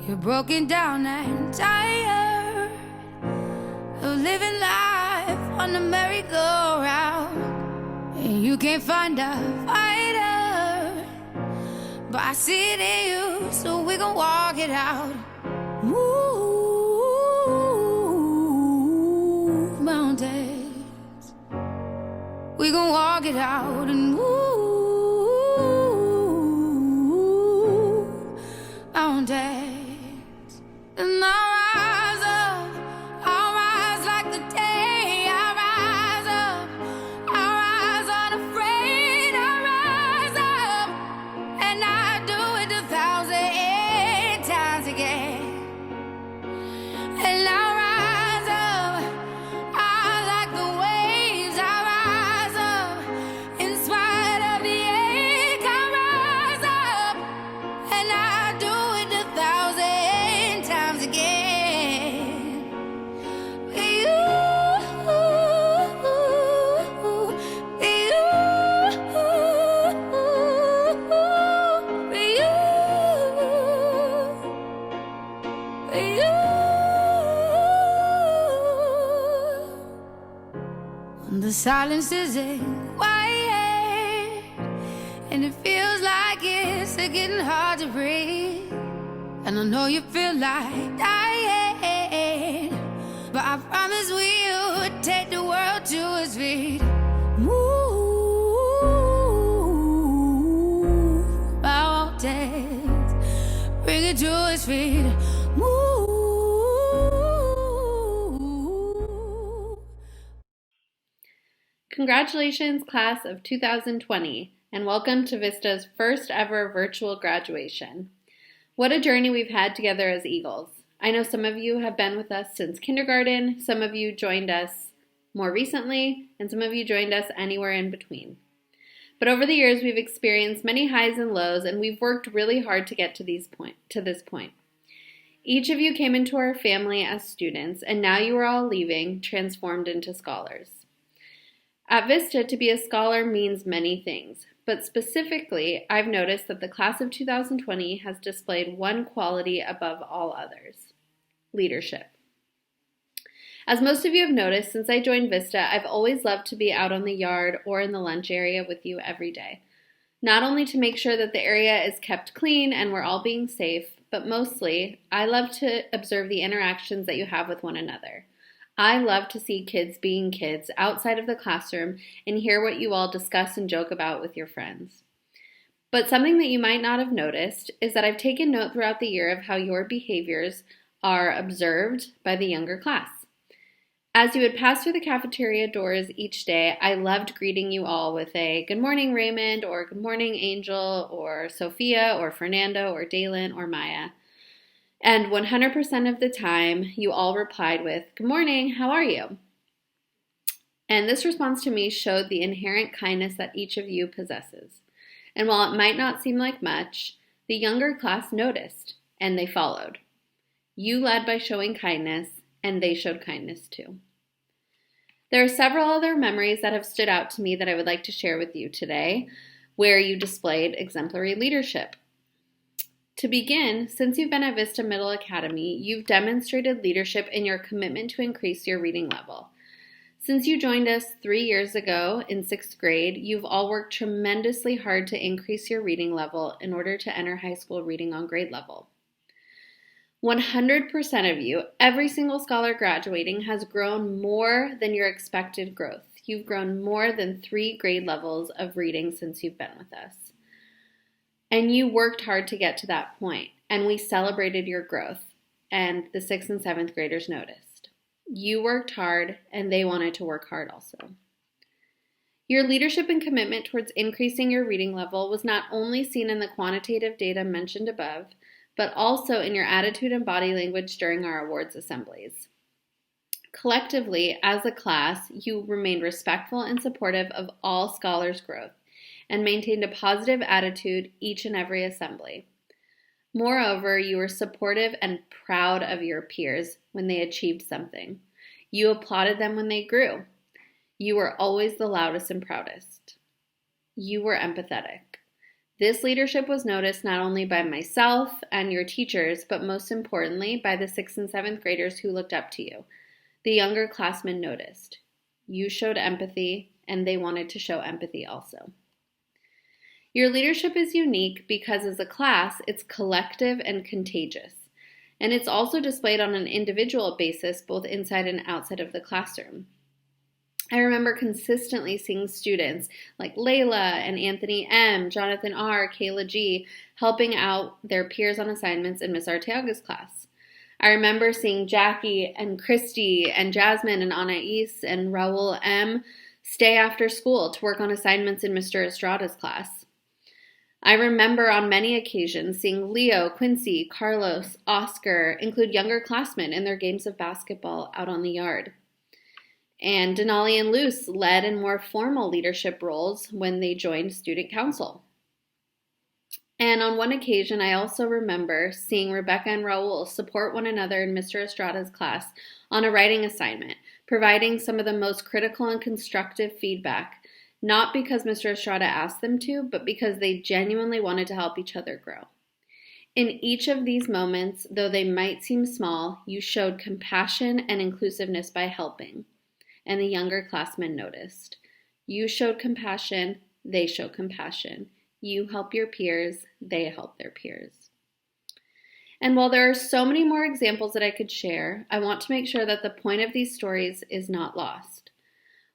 You're broken down and tired of living life on the merry-go-round, and you can't find a fighter, but I see it in you, so we gon' walk it out. Move mountains, we gon' walk it out and move mountains. And I'll rise like the day. I'll rise up, I'll rise unafraid. I'll rise up, and I do it 1,000 times again. And I'll rise up, I like the waves. I'll rise up, in spite of the ache. I'll rise up, and I do it 1,000 times again. The silence isn't quiet, and it feels like it's getting hard to breathe. And I know you feel like dying, but I promise we'll take the world to its feet. Move mountains, bring it to its feet. Move. Congratulations, class of 2020, and welcome to Vista's first ever virtual graduation. What a journey we've had together as Eagles. I know some of you have been with us since kindergarten, some of you joined us more recently, and some of you joined us anywhere in between. But over the years, we've experienced many highs and lows, and we've worked really hard to get to this point. Each of you came into our family as students, and now you are all leaving, transformed into scholars. At Vista, to be a scholar means many things, but specifically, I've noticed that the class of 2020 has displayed one quality above all others: leadership. As most of you have noticed, since I joined Vista, I've always loved to be out on the yard or in the lunch area with you every day. Not only to make sure that the area is kept clean and we're all being safe, but mostly, I love to observe the interactions that you have with one another. I love to see kids being kids outside of the classroom and hear what you all discuss and joke about with your friends. But something that you might not have noticed is that I've taken note throughout the year of how your behaviors are observed by the younger class. As you would pass through the cafeteria doors each day, I loved greeting you all with a "Good morning, Raymond," or "Good morning, Angel," or Sophia, or Fernando, or Dalen, or Maya. And 100% of the time, you all replied with, "Good morning, how are you?" And this response to me showed the inherent kindness that each of you possesses. And while it might not seem like much, the younger class noticed, and they followed. You led by showing kindness, and they showed kindness too. There are several other memories that have stood out to me that I would like to share with you today, where you displayed exemplary leadership. To begin, since you've been at Vista Middle Academy, you've demonstrated leadership in your commitment to increase your reading level. Since you joined us 3 years ago in 6th grade, you've all worked tremendously hard to increase your reading level in order to enter high school reading on grade level. 100% of you, every single scholar graduating, has grown more than your expected growth. You've grown more than 3 grade levels of reading since you've been with us. And you worked hard to get to that point, and we celebrated your growth, and the 6th and 7th graders noticed. You worked hard, and they wanted to work hard also. Your leadership and commitment towards increasing your reading level was not only seen in the quantitative data mentioned above, but also in your attitude and body language during our awards assemblies. Collectively, as a class, you remained respectful and supportive of all scholars' growth, and maintained a positive attitude each and every assembly. Moreover, you were supportive and proud of your peers when they achieved something. You applauded them when they grew. You were always the loudest and proudest. You were empathetic. This leadership was noticed not only by myself and your teachers, but most importantly by the 6th and 7th graders who looked up to you. The younger classmen noticed. You showed empathy, and they wanted to show empathy also. Your leadership is unique because as a class, it's collective and contagious. And it's also displayed on an individual basis, both inside and outside of the classroom. I remember consistently seeing students like Layla and Anthony M., Jonathan R., Kayla G., helping out their peers on assignments in Miss Arteaga's class. I remember seeing Jackie and Christy and Jasmine and Anais and Raul M. stay after school to work on assignments in Mr. Estrada's class. I remember on many occasions seeing Leo, Quincy, Carlos, Oscar include younger classmen in their games of basketball out on the yard. And Denali and Luce led in more formal leadership roles when they joined student council. And on one occasion, I also remember seeing Rebecca and Raul support one another in Mr. Estrada's class on a writing assignment, providing some of the most critical and constructive feedback, not because Mr. Estrada asked them to, but because they genuinely wanted to help each other grow. In each of these moments, though they might seem small, you showed compassion and inclusiveness by helping. And the younger classmen noticed. You showed compassion, they showed compassion. You help your peers, they help their peers. And while there are so many more examples that I could share, I want to make sure that the point of these stories is not lost.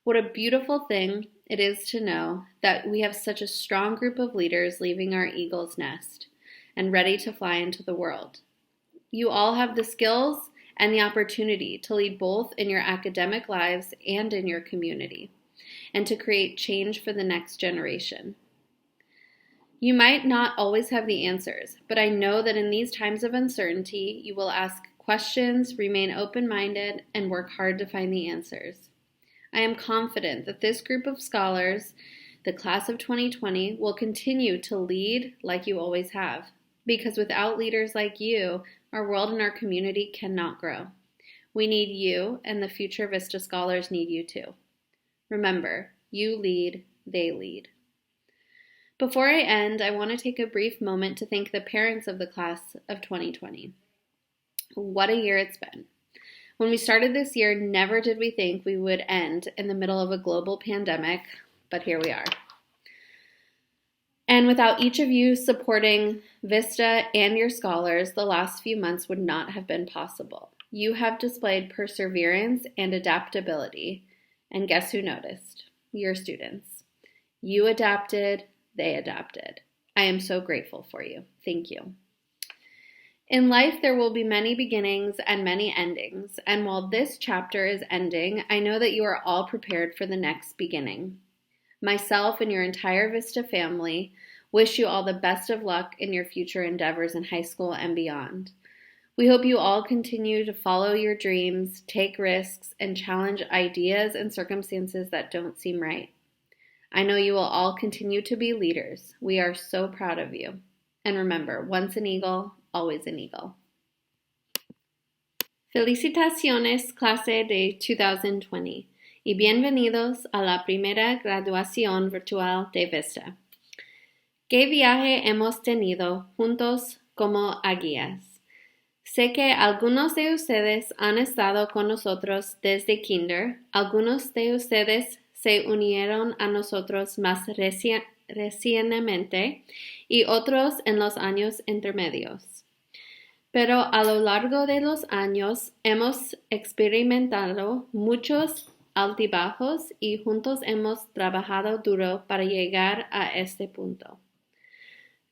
What a beautiful thing it is to know that we have such a strong group of leaders leaving our eagle's nest and ready to fly into the world. You all have the skills and the opportunity to lead both in your academic lives and in your community, and to create change for the next generation. You might not always have the answers, but I know that in these times of uncertainty, you will ask questions, remain open-minded, and work hard to find the answers. I am confident that this group of scholars, the class of 2020, will continue to lead like you always have, because without leaders like you, our world and our community cannot grow. We need you, and the future Vista scholars need you too. Remember, you lead, they lead. Before I end, I want to take a brief moment to thank the parents of the class of 2020. What a year it's been. When we started this year, never did we think we would end in the middle of a global pandemic, but here we are. And without each of you supporting Vista and your scholars, the last few months would not have been possible. You have displayed perseverance and adaptability. And guess who noticed? Your students. You adapted, they adapted. I am so grateful for you. Thank you. In life, there will be many beginnings and many endings. And while this chapter is ending, I know that you are all prepared for the next beginning. Myself and your entire Vista family wish you all the best of luck in your future endeavors in high school and beyond. We hope you all continue to follow your dreams, take risks, and challenge ideas and circumstances that don't seem right. I know you will all continue to be leaders. We are so proud of you. And remember, once an eagle, always an eagle. Felicitaciones, clase de 2020. Y bienvenidos a la primera graduación virtual de Vista. ¿Qué viaje hemos tenido juntos como guías? Sé que algunos de ustedes han estado con nosotros desde kinder, algunos de ustedes se unieron a nosotros más recientemente y otros en los años intermedios. Pero a lo largo de los años hemos experimentado muchos altibajos y juntos hemos trabajado duro para llegar a este punto.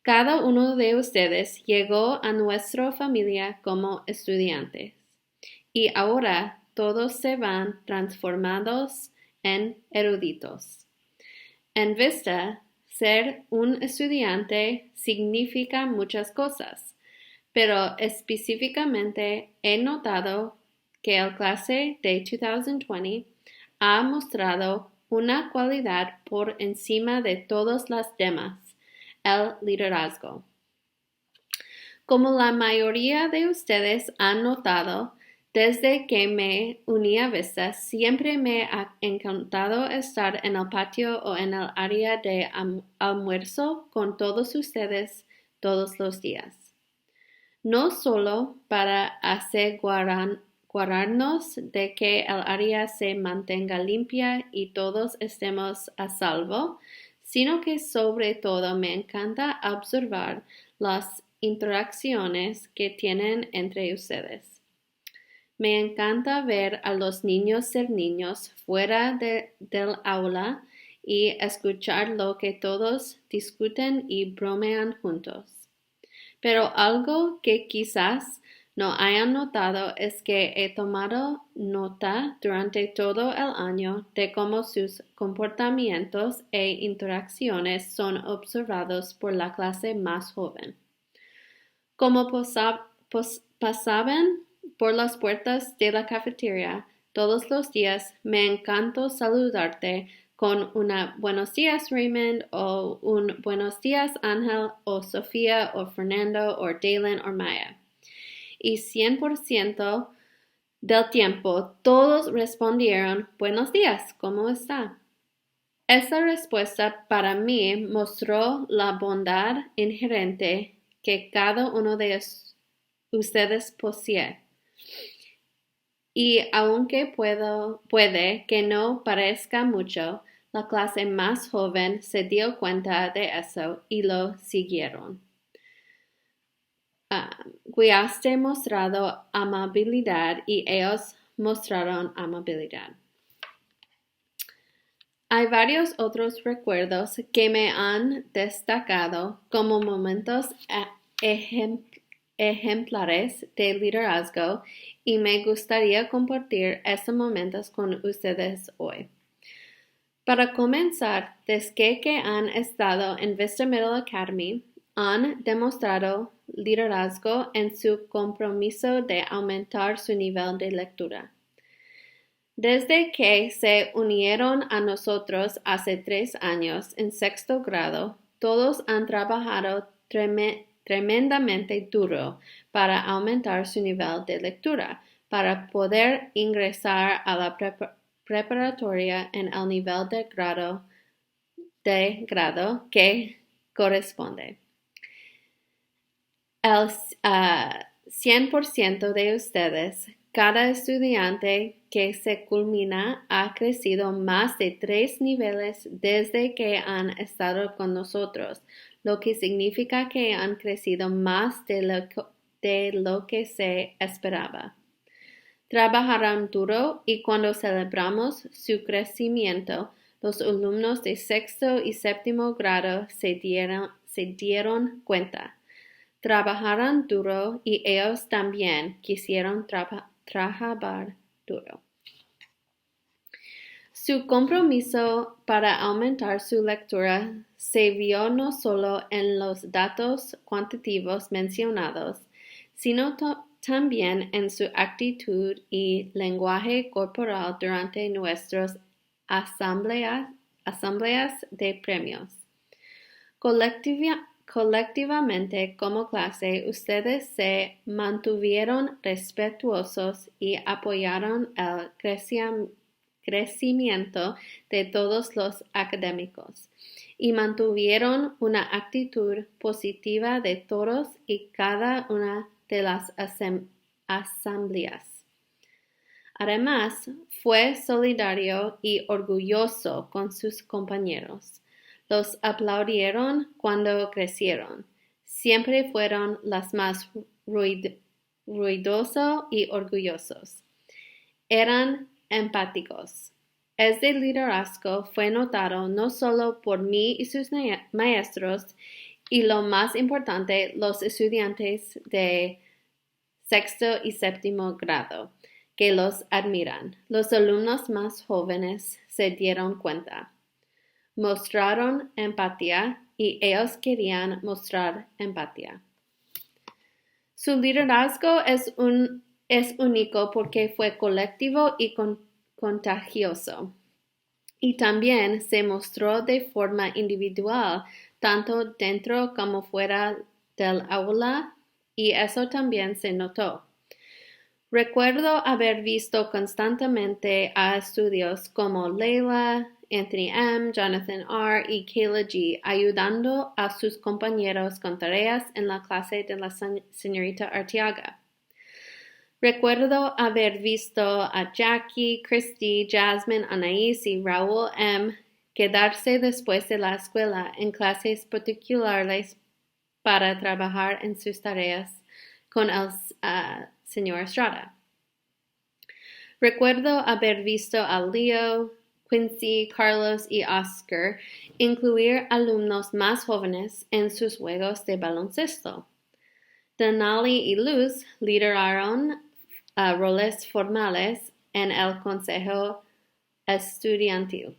Cada uno de ustedes llegó a nuestra familia como estudiantes y ahora todos se van transformados en eruditos. En Vista, ser un estudiante significa muchas cosas, pero específicamente he notado que el clase de 2020 ha mostrado una cualidad por encima de todas las demás, el liderazgo. Como la mayoría de ustedes han notado, Desde que me uní a Vista, siempre me ha encantado estar en el patio o en el área de almuerzo con todos ustedes todos los días. No solo para asegurarnos de que el área se mantenga limpia y todos estemos a salvo, sino que sobre todo me encanta observar las interacciones que tienen entre ustedes. Me encanta ver a los niños ser niños fuera del aula y escuchar lo que todos discuten y bromean juntos. Pero algo que quizás no hayan notado es que he tomado nota durante todo el año de cómo sus comportamientos e interacciones son observados por la clase más joven. Como pasaban por las puertas de la cafetería todos los días, me encantó saludarte con una buenos días Raymond o un buenos días Ángel o Sofía o Fernando o Dalen o Maya. Y 100% del tiempo todos respondieron buenos días, ¿cómo está? Esa respuesta para mí mostró la bondad inherente que cada uno de ustedes posee. Y aunque puede que no parezca mucho, la clase más joven se dio cuenta de eso y lo siguieron. Guiaste mostrado amabilidad y ellos mostraron amabilidad. Hay varios otros recuerdos que me han destacado como momentos ejemplares de liderazgo y me gustaría compartir estos momentos con ustedes hoy. Para comenzar, desde que han estado en Vista Middle Academy, han demostrado liderazgo en su compromiso de aumentar su nivel de lectura. Desde que se unieron a nosotros hace 3 años en 6º grado, todos han trabajado tremendamente duro para aumentar su nivel de lectura, para poder ingresar a la preparatoria en el nivel de grado que corresponde. El 100% de ustedes, cada estudiante que se culmina ha crecido más de 3 niveles desde que han estado con nosotros, lo que significa que han crecido más de lo que se esperaba. Trabajarán duro y cuando celebramos su crecimiento, los alumnos de 6º y 7º grado se dieron cuenta. Trabajarán duro y ellos también quisieron trabajar duro. Su compromiso para aumentar su lectura se vio no solo en los datos cuantitativos mencionados, sino también en su actitud y lenguaje corporal durante nuestras asambleas de premios. Colectivamente, como clase, ustedes se mantuvieron respetuosos y apoyaron el crecimiento de todos los académicos y mantuvieron una actitud positiva de todos y cada una de las asambleas. Además, fue solidario y orgulloso con sus compañeros. Los aplaudieron cuando crecieron. Siempre fueron las más ruidosos y orgullosos. Eran empáticos. Este liderazgo fue notado no solo por mí y sus maestros, y lo más importante, los estudiantes de 6º y 7º grado, que los admiran. Los alumnos más jóvenes se dieron cuenta. Mostraron empatía y ellos querían mostrar empatía. Su liderazgo es único porque fue colectivo y contagioso. Y también se mostró de forma individual, tanto dentro como fuera del aula, y eso también se notó. Recuerdo haber visto constantemente a estudios como Leila, Anthony M., Jonathan R. y Kayla G. ayudando a sus compañeros con tareas en la clase de la señorita Arteaga. Recuerdo haber visto a Jackie, Christy, Jasmine, Anaís y Raúl M. quedarse después de la escuela en clases particulares para trabajar en sus tareas con el señor Estrada. Recuerdo haber visto a Leo, Quincy, Carlos y Oscar incluir alumnos más jóvenes en sus juegos de baloncesto. Denali y Luz lideraron roles formales en el consejo estudiantil.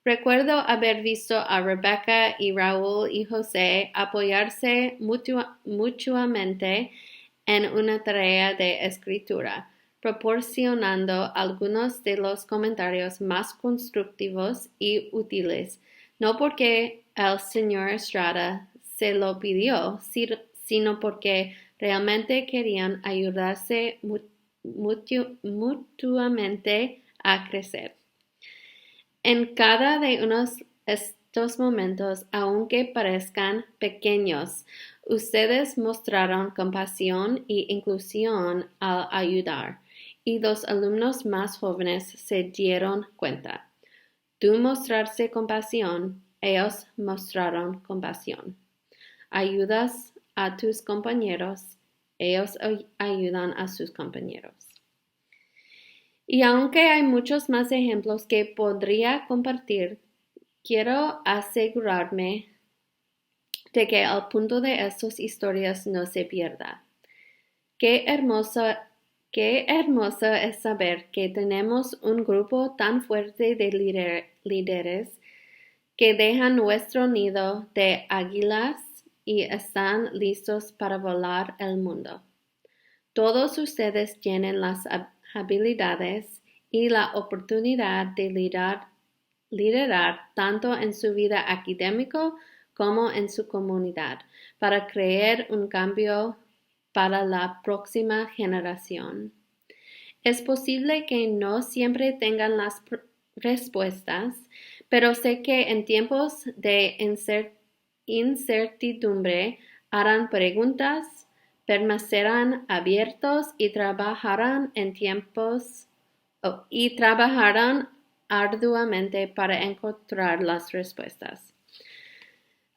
Recuerdo haber visto a Rebecca y Raúl y José apoyarse mutuamente en una tarea de escritura, proporcionando algunos de los comentarios más constructivos y útiles, no porque el señor Estrada se lo pidió, sino porque realmente querían ayudarse mutuamente a crecer. En cada de estos momentos, aunque parezcan pequeños, ustedes mostraron compasión y inclusión al ayudar, y los alumnos más jóvenes se dieron cuenta. Tú mostraste compasión, ellos mostraron compasión. Ayudas a tus compañeros, ellos ayudan a sus compañeros. Y aunque hay muchos más ejemplos que podría compartir, quiero asegurarme de que el punto de estas historias no se pierda. Qué hermoso es saber que tenemos un grupo tan fuerte de líderes que dejan nuestro nido de águilas y están listos para volar el mundo. Todos ustedes tienen las habilidades y la oportunidad de liderar tanto en su vida académica como en su comunidad para crear un cambio para la próxima generación. Es posible que no siempre tengan las respuestas, pero sé que en tiempos de incertidumbre harán preguntas, permanecerán abiertos y trabajarán arduamente para encontrar las respuestas.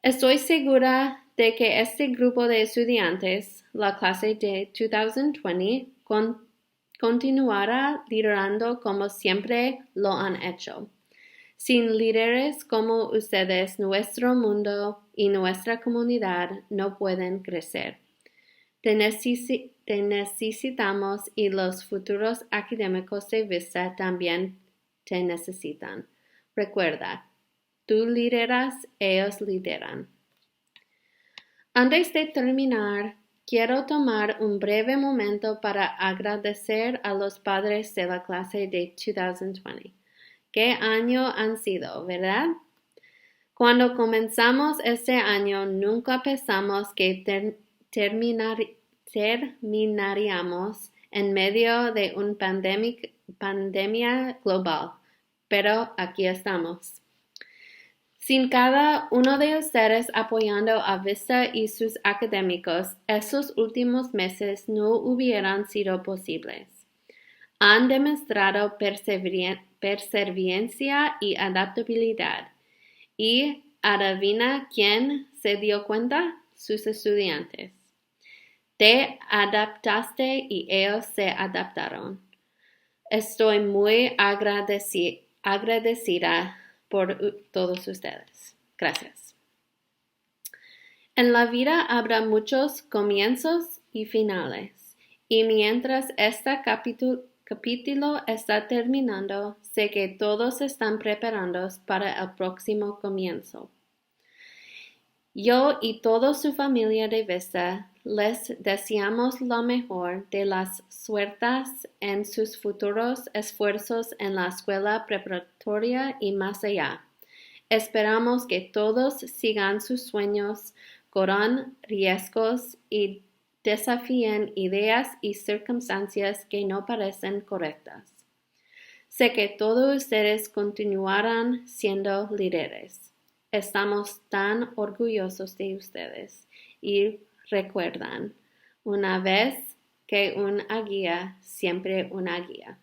Estoy segura de que este grupo de estudiantes, la clase de 2020, continuará liderando como siempre lo han hecho. Sin líderes como ustedes, nuestro mundo y nuestra comunidad no pueden crecer. Te necesitamos y los futuros académicos de Vista también te necesitan. Recuerda, tú lideras, ellos lideran. Antes de terminar, quiero tomar un breve momento para agradecer a los padres de la clase de 2020. ¿Qué año han sido, verdad? Cuando comenzamos este año, nunca pensamos que terminaríamos en medio de una pandemia global, pero aquí estamos. Sin cada uno de ustedes apoyando a Vista y sus académicos, esos últimos meses no hubieran sido posibles. Han demostrado perseverancia y adaptabilidad. Y adivina quién se dio cuenta, sus estudiantes. Te adaptaste y ellos se adaptaron. Estoy muy agradecida por todos ustedes. Gracias. En la vida habrá muchos comienzos y finales. Y mientras este capítulo está terminando, sé que todos están preparados para el próximo comienzo. Yo y toda su familia de Vista les deseamos lo mejor de las suertes en sus futuros esfuerzos en la escuela preparatoria y más allá. Esperamos que todos sigan sus sueños, corran riesgos y desafíen ideas y circunstancias que no parecen correctas. Sé que todos ustedes continuarán siendo líderes. Estamos tan orgullosos de ustedes y recuerdan, una vez que una guía, siempre una guía.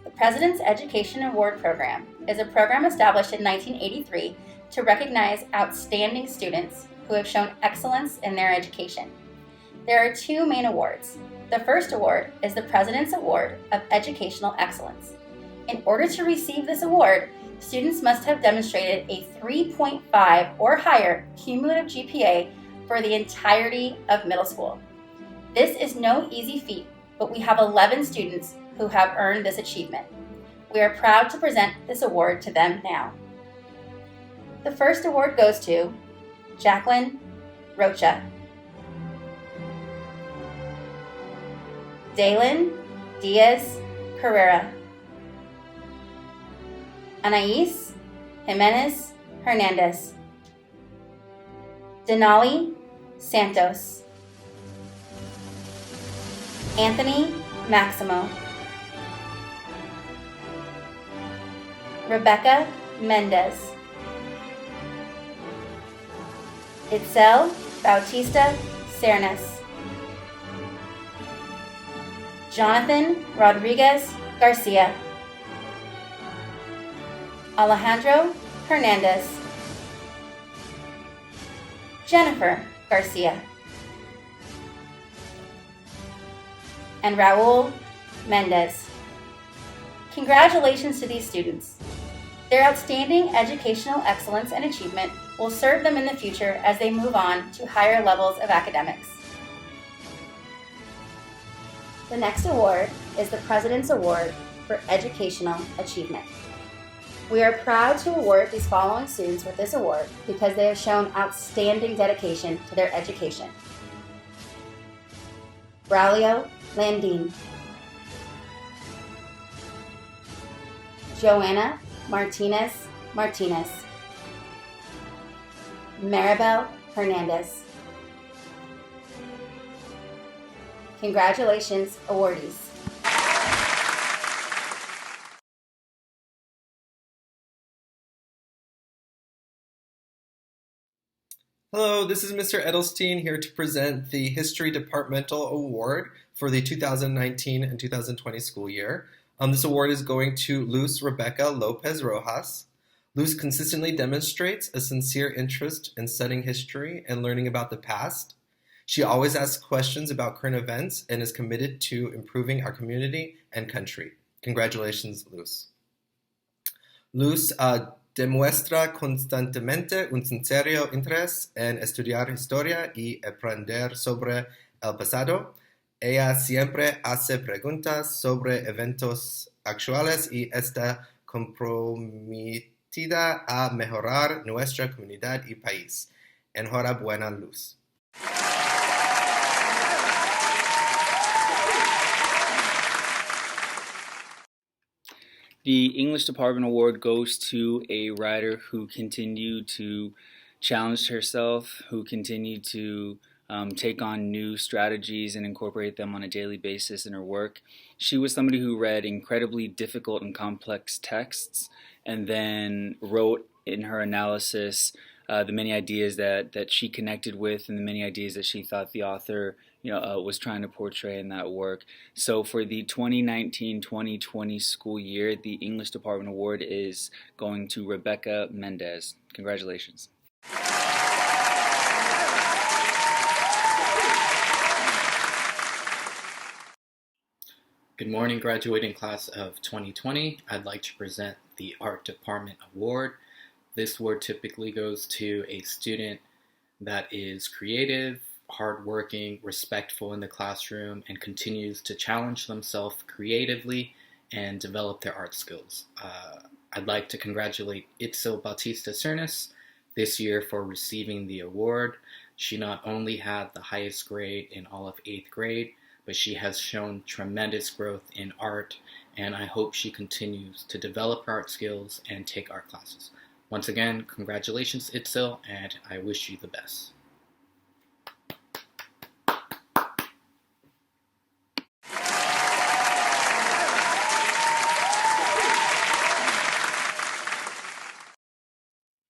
The President's Education Award Program is a program established in 1983 to recognize outstanding students who have shown excellence in their education. There are two main awards. The first award is the President's Award of Educational Excellence. In order to receive this award, students must have demonstrated a 3.5 or higher cumulative GPA for the entirety of middle school. This is no easy feat, but we have 11 students who have earned this achievement. We are proud to present this award to them now. The first award goes to Jacqueline Rocha, Dalen Diaz Carrera, Anais Jimenez Hernandez, Denali Santos, Anthony Maximo, Rebecca Mendez, Itzel Bautista Cernas, Jonathan Rodriguez Garcia, Alejandro Hernandez, Jennifer Garcia, and Raul Mendez. Congratulations to these students. Their outstanding educational excellence and achievement will serve them in the future as they move on to higher levels of academics. The next award is the President's Award for Educational Achievement. We are proud to award these following students with this award because they have shown outstanding dedication to their education. Braulio Landin, Joanna Martinez Martinez, Maribel Hernandez. Congratulations, awardees. Hello, this is Mr. Edelstein here to present the History Departmental Award for the 2019 and 2020 school year. This award is going to Luz Rebecca Lopez Rojas. Luz consistently demonstrates a sincere interest in studying history and learning about the past. She always asks questions about current events and is committed to improving our community and country. Congratulations, Luz. Luz demuestra constantemente un sincero interés en estudiar historia y aprender sobre el pasado. Ella siempre hace preguntas sobre eventos actuales y está comprometida a mejorar nuestra comunidad y país. Enhorabuena, Luz. The English Department Award goes to a writer who continued to challenge herself, who continued to take on new strategies and incorporate them on a daily basis in her work. She was somebody who read incredibly difficult and complex texts and then wrote in her analysis the many ideas that she connected with and the many ideas that she thought the author was trying to portray in that work. So for the 2019-2020 school year, the English Department Award is going to Rebecca Mendez. Congratulations. Good morning, graduating class of 2020. I'd like to present the Art Department Award. This award typically goes to a student that is creative, hardworking, respectful in the classroom, and continues to challenge themselves creatively and develop their art skills. I'd like to congratulate Itzel Bautista Cernas this year for receiving the award. She not only had the highest grade in all of 8th grade, but she has shown tremendous growth in art, and I hope she continues to develop her art skills and take art classes. Once again, congratulations, Itzel, and I wish you the best.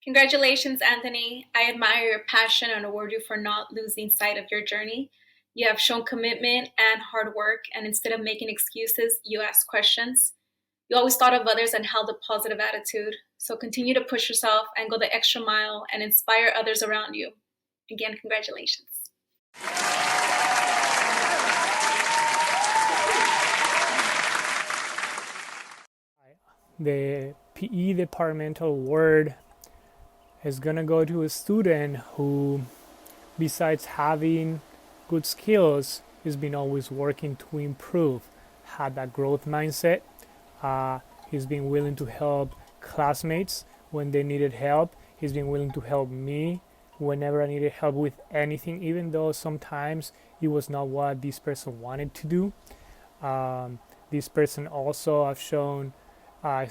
Congratulations, Anthony. I admire your passion and award you for not losing sight of your journey. You have shown commitment and hard work, and instead of making excuses, you asked questions. You always thought of others and held a positive attitude. So continue to push yourself and go the extra mile and inspire others around you. Again, congratulations. The PE Departmental Award is going to go to a student who, besides having good skills, has been always working to improve, had that growth mindset. He's been willing to help classmates when they needed help. He's been willing to help me whenever I needed help with anything, even though sometimes it was not what this person wanted to do. This person also have shown a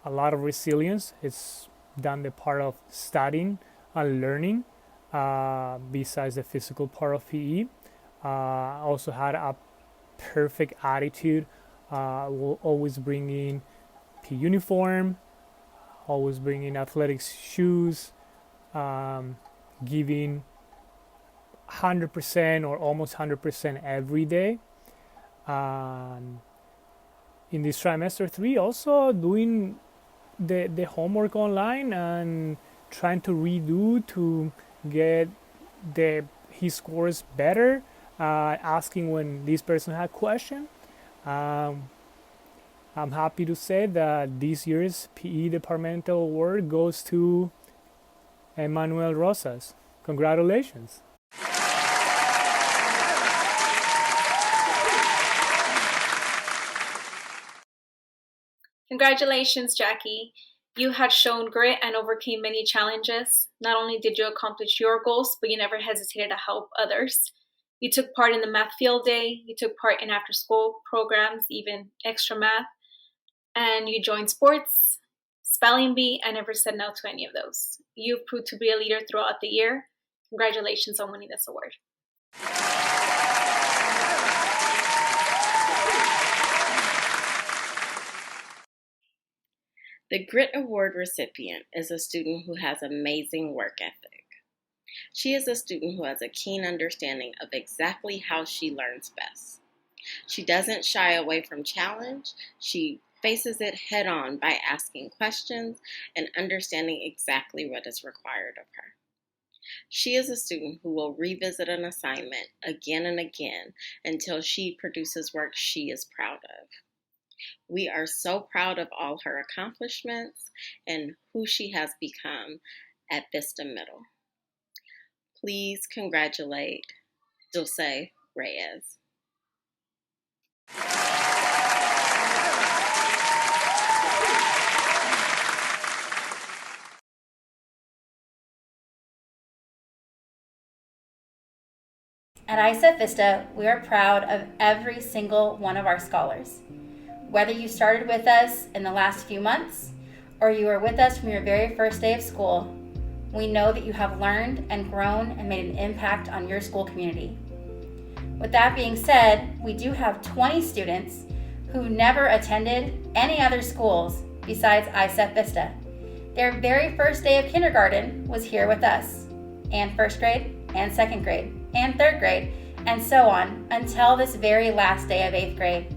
lot of resilience. It's done the part of studying and learning besides the physical part of PE. Also had a perfect attitude, will always bring in PE uniform, always bring in athletic shoes, giving 100% or almost 100% every day. In this trimester 3, also doing the homework online and trying to redo to get his scores better, asking when this person had question. I'm happy to say that this year's PE Departmental Award goes to Emmanuel Rosas. Congratulations. Congratulations, Jackie. You had shown grit and overcame many challenges. Not only did you accomplish your goals, but you never hesitated to help others. You took part in the math field day, you took part in after-school programs, even extra math, and you joined sports, spelling bee, and never said no to any of those. You've proved to be a leader throughout the year. Congratulations on winning this award. The Grit Award recipient is a student who has amazing work ethic. She is a student who has a keen understanding of exactly how she learns best. She doesn't shy away from challenge. She faces it head on by asking questions and understanding exactly what is required of her. She is a student who will revisit an assignment again and again until she produces work she is proud of. We are so proud of all her accomplishments and who she has become at Vista Middle. Please congratulate Dulce Reyes. At ICEF Vista, we are proud of every single one of our scholars. Whether you started with us in the last few months or you are with us from your very first day of school, we know that you have learned and grown and made an impact on your school community. With that being said, we do have 20 students who never attended any other schools besides ICEF Vista. Their very first day of kindergarten was here with us, and first grade, and second grade, and third grade, and so on until this very last day of 8th grade.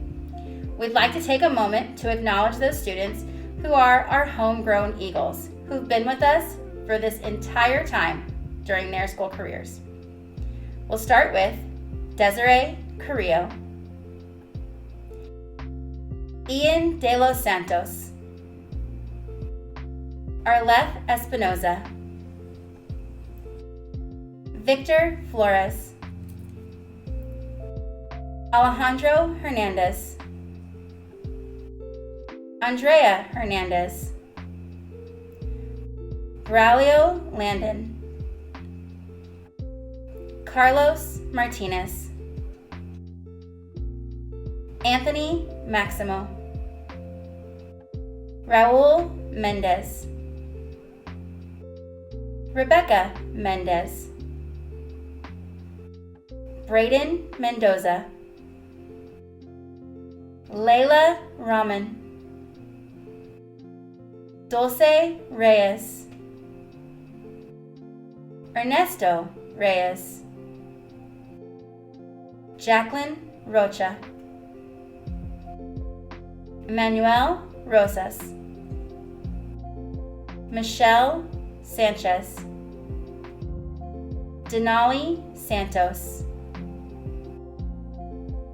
We'd like to take a moment to acknowledge those students who are our Homegrown Eagles, who've been with us for this entire time during their school careers. We'll start with Desiree Carrillo, Ian De Los Santos, Arleth Espinoza, Victor Flores, Alejandro Hernandez, Andrea Hernandez, Braulio Landon, Carlos Martinez, Anthony Maximo, Raul Mendez, Rebecca Mendez, Braden Mendoza, Layla Rahman, Dulce Reyes, Ernesto Reyes, Jacqueline Rocha, Emmanuel Rosas, Michelle Sanchez, Denali Santos,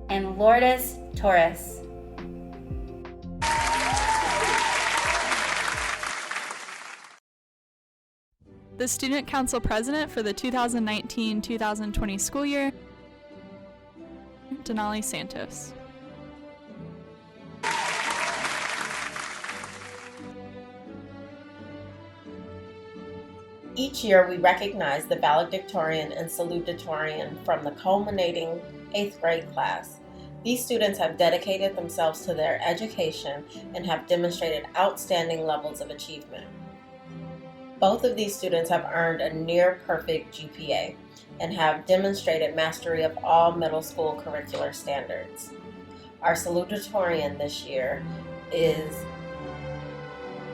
and Lourdes Torres. The Student Council President for the 2019-2020 school year, Denali Santos. Each year, we recognize the Valedictorian and Salutatorian from the culminating 8th grade class. These students have dedicated themselves to their education and have demonstrated outstanding levels of achievement. Both of these students have earned a near-perfect GPA and have demonstrated mastery of all middle school curricular standards. Our salutatorian this year is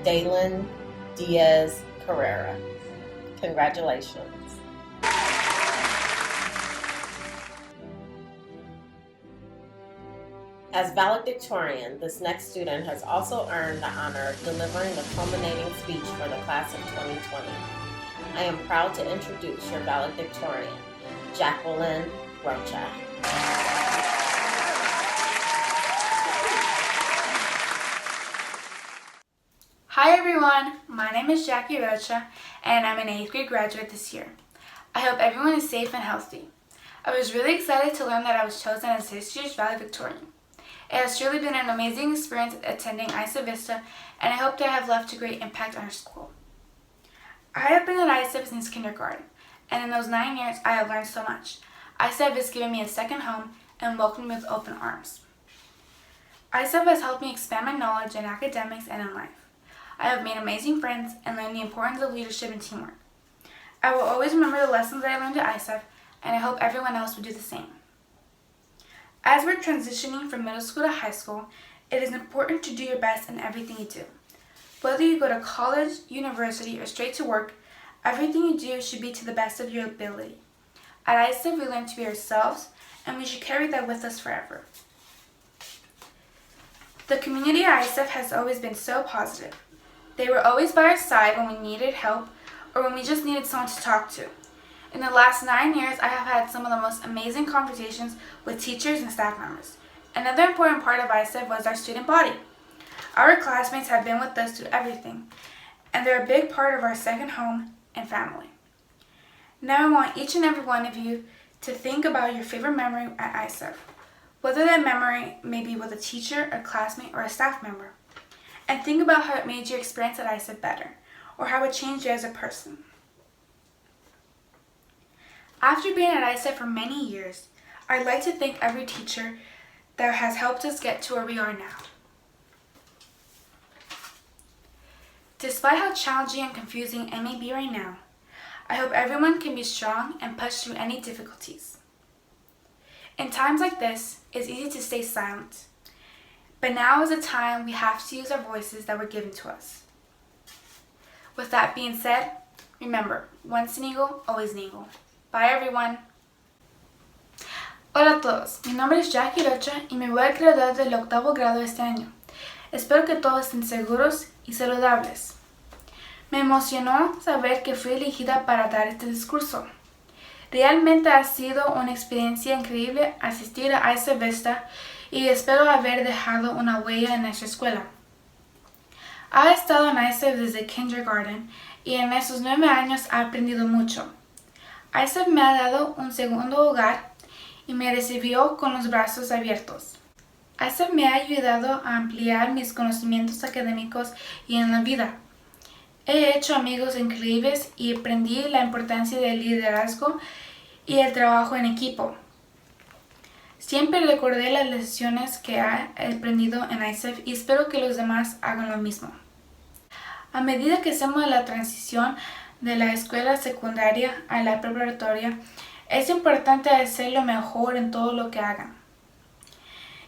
Dalen Diaz Carrera. Congratulations. As valedictorian, this next student has also earned the honor of delivering the culminating speech for the class of 2020. I am proud to introduce your valedictorian, Jacqueline Rocha. Hi everyone, my name is Jackie Rocha and I'm an 8th grade graduate this year. I hope everyone is safe and healthy. I was really excited to learn that I was chosen as this year's valedictorian. It has truly been an amazing experience attending ICEF Vista, and I hope that I have left a great impact on our school. I have been at ICEF since kindergarten, and in those 9 years I have learned so much. ICEF has given me a second home and welcomed me with open arms. ICEF has helped me expand my knowledge in academics and in life. I have made amazing friends and learned the importance of leadership and teamwork. I will always remember the lessons that I learned at ICEF, and I hope everyone else will do the same. As we're transitioning from middle school to high school, it is important to do your best in everything you do. Whether you go to college, university, or straight to work, everything you do should be to the best of your ability. At ICEF, we learn to be ourselves, and we should carry that with us forever. The community at ICEF has always been so positive. They were always by our side when we needed help or when we just needed someone to talk to. In the last 9 years, I have had some of the most amazing conversations with teachers and staff members. Another important part of ICEF was our student body. Our classmates have been with us through everything, and they're a big part of our second home and family. Now I want each and every one of you to think about your favorite memory at ICEF, whether that memory may be with a teacher, a classmate, or a staff member. And think about how it made your experience at ICEF better, or how it changed you as a person. After being at ICEF for many years, I'd like to thank every teacher that has helped us get to where we are now. Despite how challenging and confusing it may be right now, I hope everyone can be strong and push through any difficulties. In times like this, it's easy to stay silent, but now is a time we have to use our voices that were given to us. With that being said, remember, once an eagle, always an eagle. Bye everyone. Hola a todos, mi nombre es Jackie Rocha y me voy a graduar del 8º grado este año. Espero que todos estén seguros y saludables. Me emocionó saber que fui elegida para dar este discurso. Realmente ha sido una experiencia increíble asistir a ICEF Vista y espero haber dejado una huella en nuestra escuela. He estado en ICEF desde kindergarten y en esos 9 años he aprendido mucho. ICEF me ha dado un segundo hogar y me recibió con los brazos abiertos. ICEF me ha ayudado a ampliar mis conocimientos académicos y en la vida. He hecho amigos increíbles y aprendí la importancia del liderazgo y el trabajo en equipo. Siempre recordé las lecciones que he aprendido en ICEF y espero que los demás hagan lo mismo. A medida que hacemos la transición de la escuela secundaria a la preparatoria, es importante hacer lo mejor en todo lo que hagan.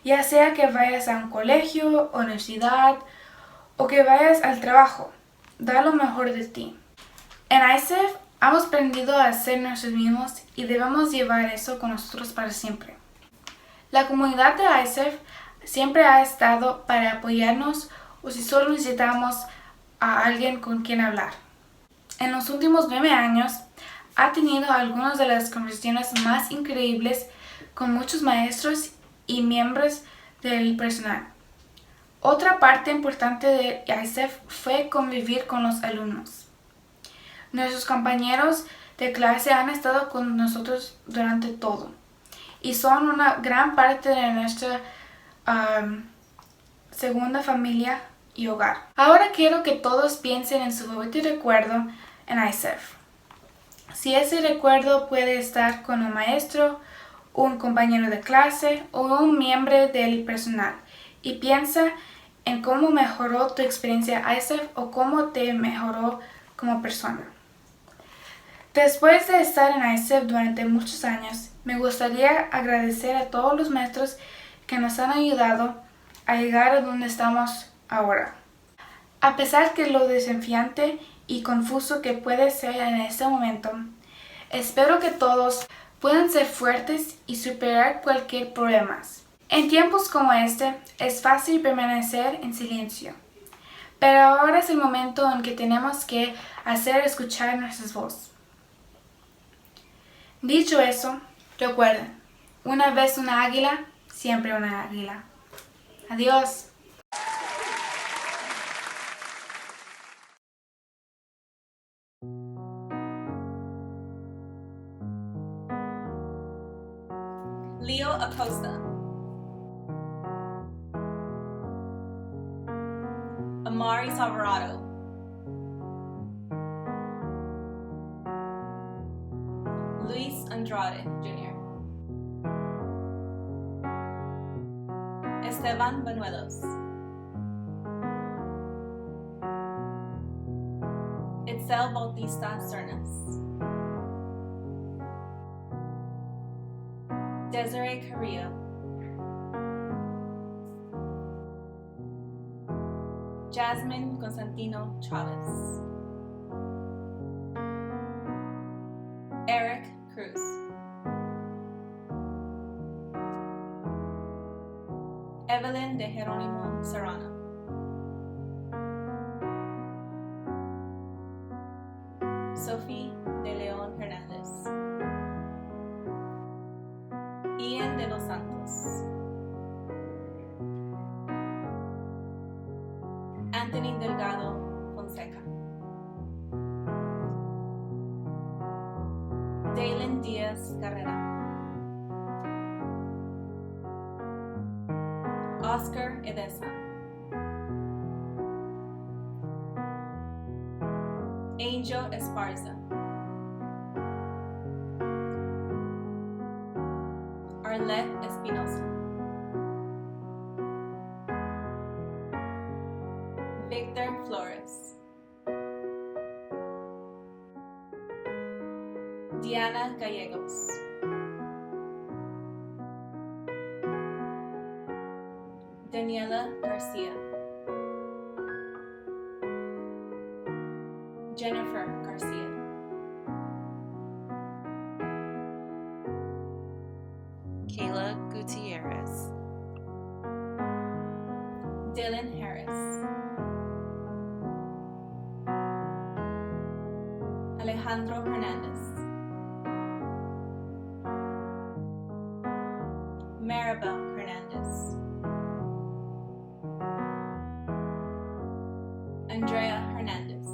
Ya sea que vayas a un colegio, universidad o que vayas al trabajo, da lo mejor de ti. En ICEF hemos aprendido a ser nosotros mismos y debemos llevar eso con nosotros para siempre. La comunidad de ICEF siempre ha estado para apoyarnos o si solo necesitamos a alguien con quien hablar. En los últimos 9 años ha tenido algunas de las conversaciones más increíbles con muchos maestros y miembros del personal. Otra parte importante de ICEF fue convivir con los alumnos. Nuestros compañeros de clase han estado con nosotros durante todo y son una gran parte de nuestra segunda familia y hogar. Ahora quiero que todos piensen en su favorito recuerdo en ICEF. Si ese recuerdo puede estar con un maestro, un compañero de clase o un miembro del personal, y piensa en cómo mejoró tu experiencia ICEF o cómo te mejoró como persona. Después de estar en ICEF durante muchos años, me gustaría agradecer a todos los maestros que nos han ayudado a llegar a donde estamos ahora. A pesar de lo desafiante y confuso que puede ser en este momento, espero que todos puedan ser fuertes y superar cualquier problema. En tiempos como este, es fácil permanecer en silencio, pero ahora es el momento en que tenemos que hacer escuchar nuestras voces. Dicho eso, recuerden, una vez una águila, siempre una águila. Adiós. Leo Acosta, Amari Alvarado, Luis Andrade Jr., Esteban Banuelos, Itzel Bautista Cernas, Desiree Carrillo, Jasmine Constantino Chavez, Eric Cruz, Evelyn de Jerónimo Serrano, Sophie de León Hernández, Ian de los Santos, Anthony Delgado Fonseca, Dalen Díaz Carrera, Oscar Edesa, Angel Esparza, Arlette Espinosa, Victor Flores, Diana Gallegos, Daniela Garcia, Jennifer Garcia, Kayla Gutierrez, Dylan Harris, Alejandro Hernandez, Maribel Hernandez, Andrea Hernandez,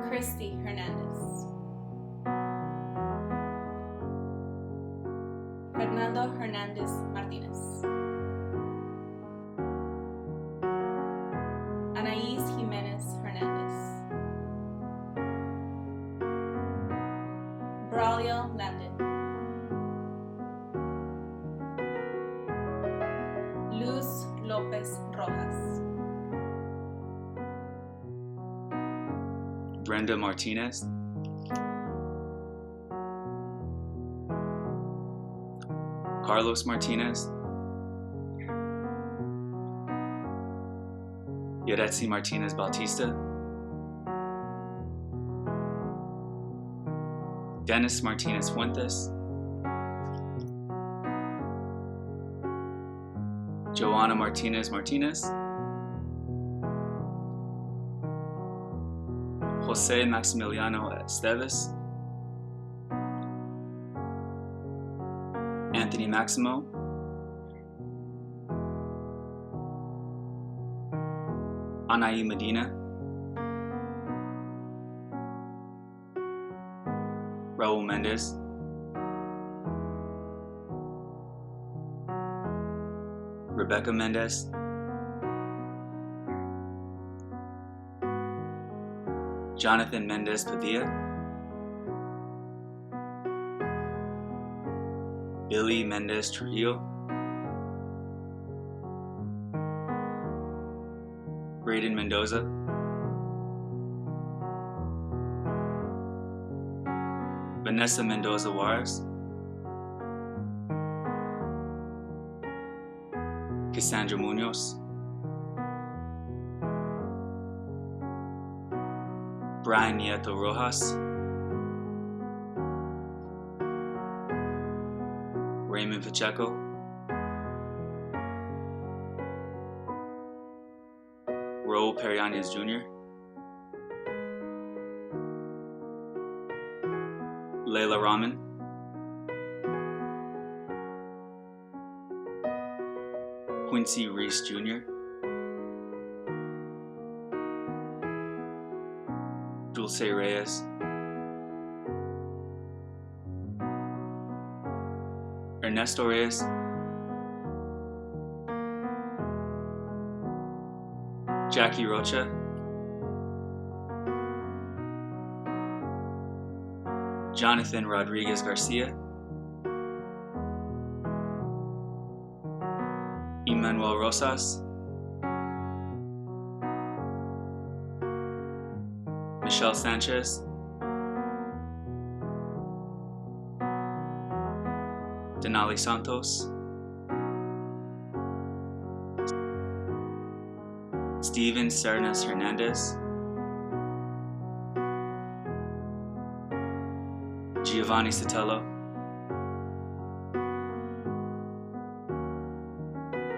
Christy Hernandez, Fernando Hernandez Martinez, Anaís Jimenez Hernandez, Braulio Landon, Luz Lopez Rojas, Brenda Martinez, Carlos Martinez, Yaretsi Martinez Bautista, Dennis Martinez Fuentes, Joanna Martinez Martinez, Jose Maximiliano Esteves, Anthony Maximo, Anaí Medina, Raul Mendez, Rebecca Mendez, Jonathan Mendez Padilla, Billy Mendez Trujillo, Braden Mendoza, Vanessa Mendoza Juarez, Cassandra Munoz, Brian Nieto Rojas, Raymond Pacheco, Raul Perianes Jr., Layla Rahman, Quincy Reese Jr., Dulce Reyes, Ernesto Reyes, Jackie Rocha, Jonathan Rodriguez Garcia, Emmanuel Rosas, Michelle Sanchez, Denali Santos, Steven Cernas Hernandez, Giovanni Sotelo,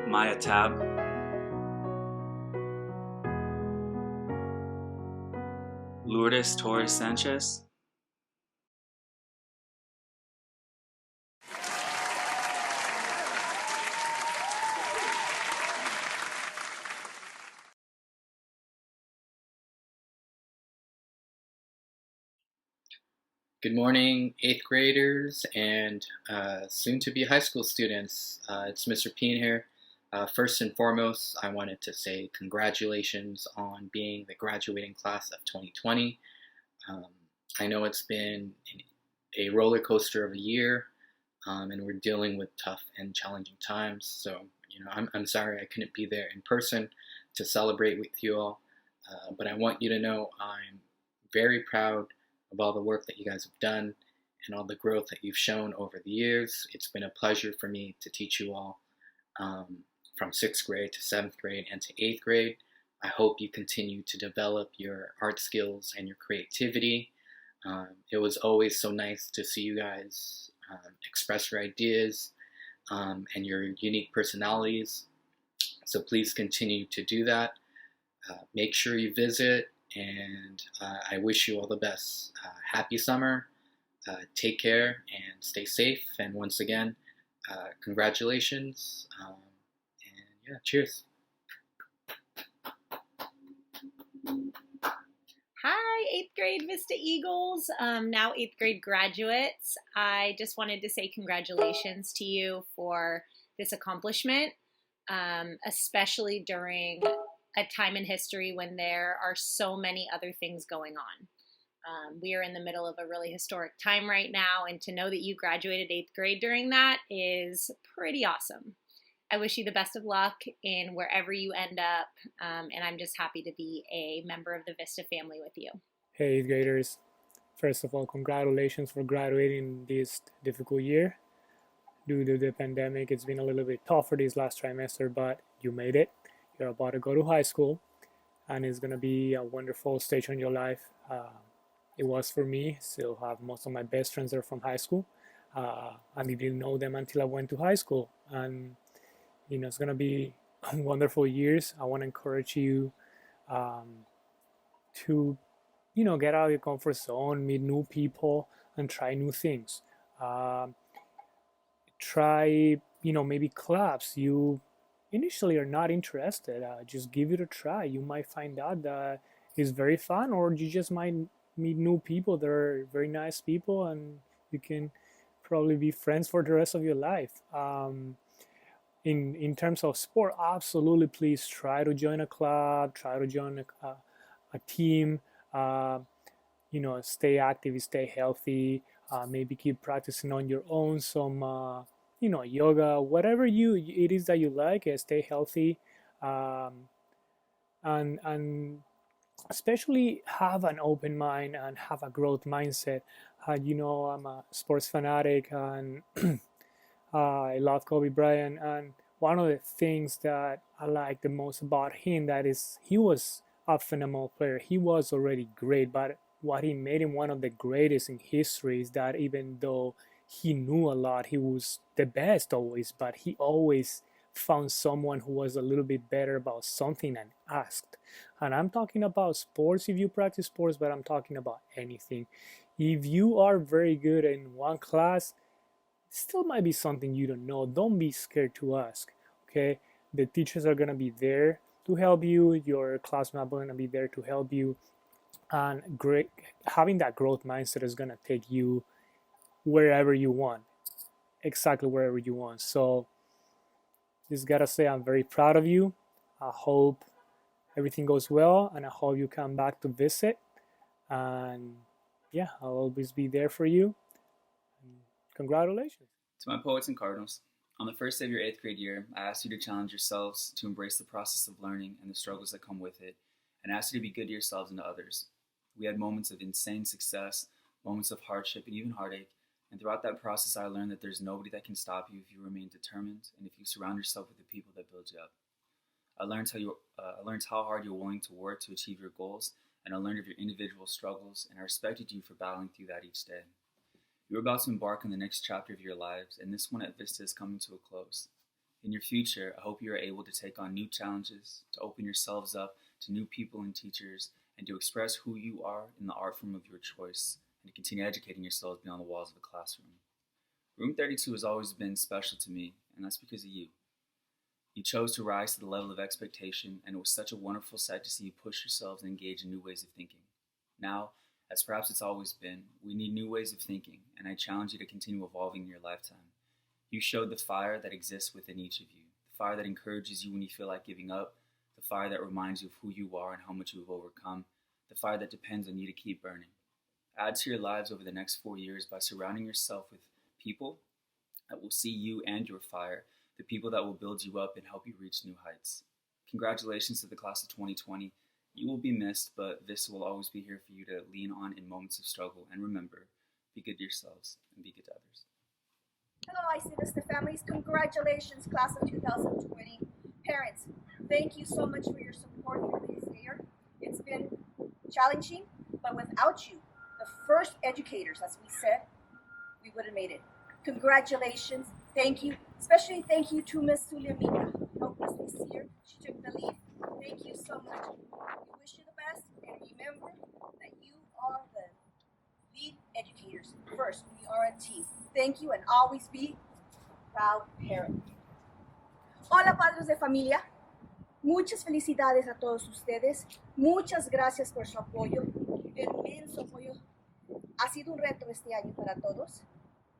Maya Tab, Lourdes Torres Sanchez, Good morning, 8th graders and soon-to-be high school students. It's Mr. Peen here. First and foremost, I wanted to say congratulations on being the graduating class of 2020. I know it's been a roller coaster of a year, and we're dealing with tough and challenging times. So, I'm sorry I couldn't be there in person to celebrate with you all, but I want you to know I'm very proud of all the work that you guys have done and all the growth that you've shown over the years. It's been a pleasure for me to teach you all from 6th grade to 7th grade and to 8th grade. I hope you continue to develop your art skills and your creativity. It was always so nice to see you guys express your ideas and your unique personalities. So please continue to do that. Make sure you visit, and I wish you all the best. Happy summer, take care, and stay safe. And once again, congratulations, and yeah, cheers. Hi, 8th grade Vista Eagles, now 8th grade graduates. I just wanted to say congratulations to you for this accomplishment, especially during a time in history when there are so many other things going on. We are in the middle of a really historic time right now, and to know that you graduated 8th grade during that is pretty awesome. I wish you the best of luck in wherever you end up, and I'm just happy to be a member of the Vista family with you. Hey, 8th graders. First of all, congratulations for graduating this difficult year. Due to the pandemic, it's been a little bit tougher this last trimester, but you made it. You're about to go to high school, and it's going to be a wonderful stage in your life. It was for me. Still have most of my best friends are from high school. I didn't know them until I went to high school, and it's going to be wonderful years. I want to encourage you to get out of your comfort zone, meet new people, and try new things. Try maybe clubs you initially are not interested. Just give it a try. You might find out that it's very fun, or you just might meet new people that are very nice people, and you can probably be friends for the rest of your life. In terms of sport, absolutely, please try to join a club, try to join a team. Stay active, stay healthy. Maybe keep practicing on your own some yoga, whatever it is that you like. Stay healthy, and especially have an open mind and have a growth mindset. I'm a sports fanatic, and I love Kobe Bryant, and one of the things that I like the most about him that is he was a phenomenal player. He was already great, but what he made him one of the greatest in history is that even though he knew a lot, he was the best always, but he always found someone who was a little bit better about something and asked. And I'm talking about sports if you practice sports, but I'm talking about anything. If you are very good in one class, still might be something you don't know. Don't be scared to ask, okay? The teachers are going to be there to help you. Your classmates are going to be there to help you. And having that growth mindset is going to take you wherever you want, exactly wherever you want. So just got to say I'm very proud of you. I hope everything goes well, and I hope you come back to visit. And yeah, I'll always be there for you. Congratulations. To my poets and cardinals, on the first day of your 8th grade year, I asked you to challenge yourselves to embrace the process of learning and the struggles that come with it, and asked you to be good to yourselves and to others. We had moments of insane success, moments of hardship, and even heartache, and throughout that process I learned that there's nobody that can stop you if you remain determined and if you surround yourself with the people that build you up. I learned how hard you're willing to work to achieve your goals, and I learned of your individual struggles, and I respected you for battling through that each day. You're about to embark on the next chapter of your lives, and this one at Vista is coming to a close. In your future, I hope you are able to take on new challenges, to open yourselves up to new people and teachers, and to express who you are in the art form of your choice, and to continue educating yourselves beyond the walls of a classroom. Room 32 has always been special to me, and that's because of you. You chose to rise to the level of expectation, and it was such a wonderful sight to see you push yourselves and engage in new ways of thinking. Now, as perhaps it's always been, we need new ways of thinking, and I challenge you to continue evolving in your lifetime. You showed the fire that exists within each of you, the fire that encourages you when you feel like giving up, the fire that reminds you of who you are and how much you have overcome, the fire that depends on you to keep burning. Add to your lives over the next 4 years by surrounding yourself with people that will see you and your fire, the people that will build you up and help you reach new heights. Congratulations to the class of 2020. You will be missed, but Vista will always be here for you to lean on in moments of struggle. And remember, be good to yourselves and be good to others. Hello, ICEF Vista families. Congratulations, class of 2020. Parents, thank you so much for your support through this year. It's been challenging, but without you, the first educators, as we said, we would have made it. Congratulations. Thank you. Especially thank you to Miss Suliamita who helped us this year. She took the lead. Thank you so much. We wish you the best, and remember that you are the lead educators. First, we are a team. Thank you, and always be a proud parent. Hola, padres de familia. Muchas felicidades a todos ustedes. Muchas gracias por su apoyo. Inmenso apoyo. Ha sido un reto este año para todos.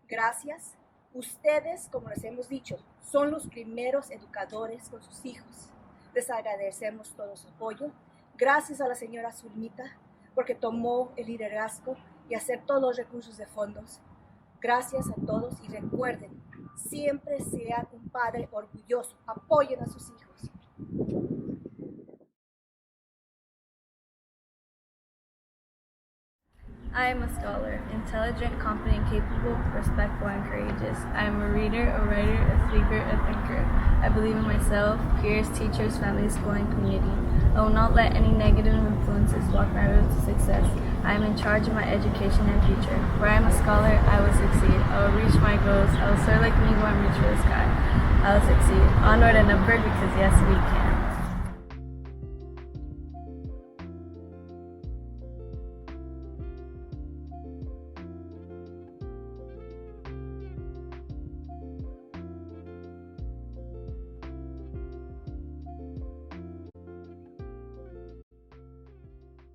Gracias. Ustedes, como les hemos dicho, son los primeros educadores con sus hijos. Les agradecemos todo su apoyo. Gracias a la señora Zulmita porque tomó el liderazgo y aceptó los recursos de fondos. Gracias a todos y recuerden, siempre sean un padre orgulloso. Apoyen a sus hijos. I am a scholar, intelligent, confident, capable, respectful, and courageous. I am a reader, a writer, a speaker, a thinker. I believe in myself, peers, teachers, family, school, and community. I will not let any negative influences block my road to success. I am in charge of my education and future. Where I am a scholar, I will succeed. I will reach my goals. I will soar like an eagle and reach for the sky. I will succeed. Onward and upward, because yes, we can.